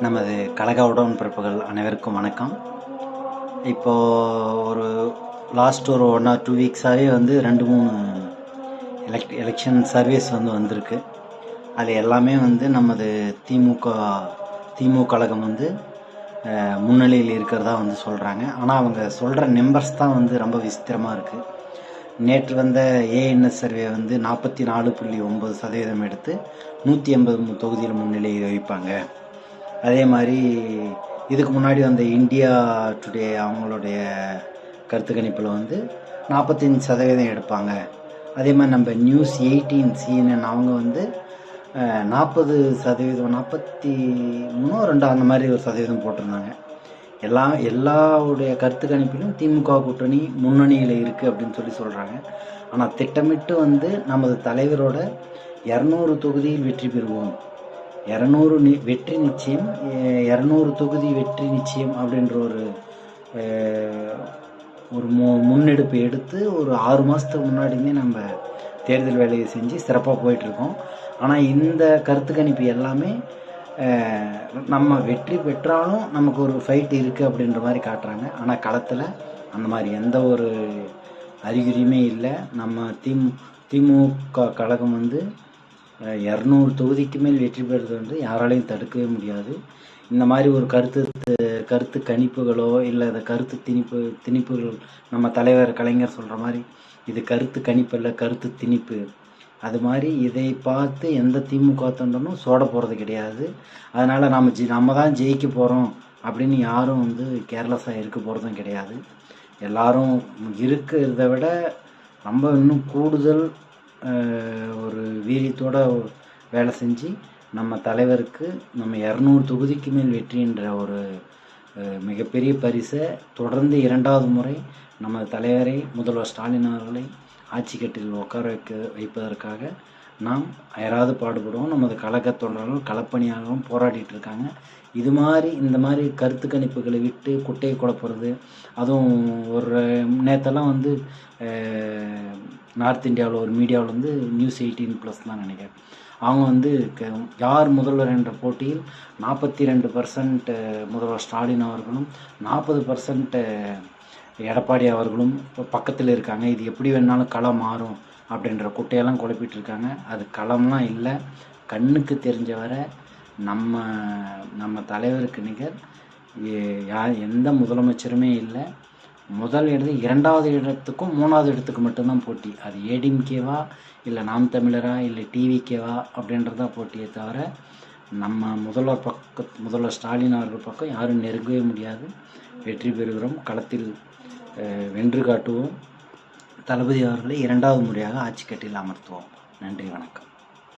நமது கழக உடன்பிறப்புகள் அனைவருக்கும் வணக்கம். இப்போது ஒரு லாஸ்ட் ஒரு 1 or 2 வீக்ஸாகவே வந்து 2-3 எலெக்ஷன் சர்வீஸ் வந்திருக்கு. அது எல்லாமே வந்து நமது திமுக கழகம் வந்து முன்னிலையில் இருக்கிறதா வந்து சொல்கிறாங்க. ஆனால் அவங்க சொல்கிற நம்பர்ஸ் தான் வந்து ரொம்ப விசித்திரமாக இருக்குது. நேற்று வந்த ஏஎன்எஸ் சர்வே வந்து 44.9% எடுத்து 180 தொகுதியில் முன்னிலையில் வைப்பாங்க. அதே மாதிரி இதுக்கு முன்னாடி வந்த இந்தியா டுடே அவங்களுடைய கருத்து கணிப்பில் வந்து 45% எடுப்பாங்க. அதே மாதிரி நம்ம நியூஸ் 18 CNN அவங்க வந்து 40%, 43 அந்த மாதிரி ஒரு சதவீதம் போட்டிருந்தாங்க. எல்லாவுடைய கருத்து கணிப்பிலும் திமுக கூட்டணி முன்னணியில் இருக்குது அப்படின்னு சொல்கிறாங்க. ஆனால் திட்டமிட்டு வந்து நமது தலைவரோட 200 தொகுதியில் வெற்றி பெறுவோம், 200 வெற்றி நிச்சயம், 200 தொகுதி வெற்றி நிச்சயம் அப்படின்ற ஒரு முன்னெடுப்பு எடுத்து ஒரு 6 மாதத்துக்கு முன்னாடியுமே நம்ம தேர்தல் வேலையை செஞ்சு சிறப்பாக போயிட்டுருக்கோம். ஆனால் இந்த கருத்து கணிப்பு எல்லாமே நம்ம வெற்றி பெற்றாலும் நமக்கு ஒரு ஃபைட் இருக்குது அப்படின்ற மாதிரி காட்டுறாங்க. ஆனால் களத்தில் அந்த மாதிரி எந்த ஒரு அறிகுறியுமே இல்லை. நம்ம திமுக கழகம் வந்து 200 தொகுதிக்கு மேல் வெற்றி பெறுவது வந்து யாராலையும் தடுக்கவே முடியாது. இந்த மாதிரி ஒரு கருத்து கணிப்புகளோ இல்லை அதை கருத்து திணிப்புகள் நம்ம தலைவர் கலைஞர் சொல்கிற மாதிரி இது கருத்து கணிப்பு இல்லை, கருத்து திணிப்பு. அது மாதிரி இதை பார்த்து எந்த திமுக தொண்டனும் சோட போகிறது கிடையாது. அதனால் நம்ம தான் ஜெயிக்க போகிறோம் அப்படின்னு யாரும் வந்து கேர்லெஸ்ஸாக இருக்க போகிறதும் கிடையாது. எல்லாரும் இருக்கிறத விட ரொம்ப இன்னும் கூடுதல் ஒரு வீரியத்தோடு வேலை செஞ்சு நம்ம தலைவருக்கு நம்ம 200 தொகுதிக்கு மேல் வெற்றின்ற ஒரு மிகப்பெரிய பரிசை தொடர்ந்து 2வது முறை நம்ம தலைவரை முதல்வர் ஸ்டாலின் அவர்களை ஆட்சி கட்டில் உட்கார வைப்பதற்காக நாம் யாராவது பாடுபடுவோம். நமது கழக தொண்டர்களும் களப்பணியாகவும் போராடிட்டு இருக்காங்க. இந்த மாதிரி கருத்து கணிப்புகளை விட்டு குட்டையை குழப்புறது, அதுவும் ஒரு நேற்றெல்லாம் வந்து நார்த் இந்தியாவில் ஒரு மீடியாவில் வந்து நியூஸ் 18+ தான் நினைக்கிறேன். அவங்க வந்து யார் முதல்வர் என்ற போட்டியில் 42% முதல்வர் ஸ்டாலின் அவர்களும் 40% எடப்பாடி அவர்களும் பக்கத்தில் இருக்காங்க. இது எப்படி வேணாலும் களம் மாறும் அப்படின்ற குட்டையெல்லாம் குழப்பிட்டு இருக்காங்க. அது களம்லாம் இல்லை. கண்ணுக்கு தெரிஞ்ச வரை நம்ம தலைவருக்கு நிகர் எந்த முதலமைச்சருமே இல்லை. முதல் இடத்து 2வது இடத்துக்கும் 3வது இடத்துக்கு மட்டும்தான் போட்டி. அது ஏடிஎம்கேவா இல்லை நாம் தமிழரா இல்லை டிவிகேவா அப்படின்றதான் போட்டியே தவிர நம்ம முதல்வர் ஸ்டாலின் அவர்கள் பக்கம் யாரும் நெருங்கவே முடியாது. வெற்றி பெறுகிறோம், களத்தில் வென்று காட்டுவோம், தளபதி அவர்களை 2வது முறையாக ஆட்சி கட்டில் அமர்த்துவோம். நன்றி, வணக்கம்.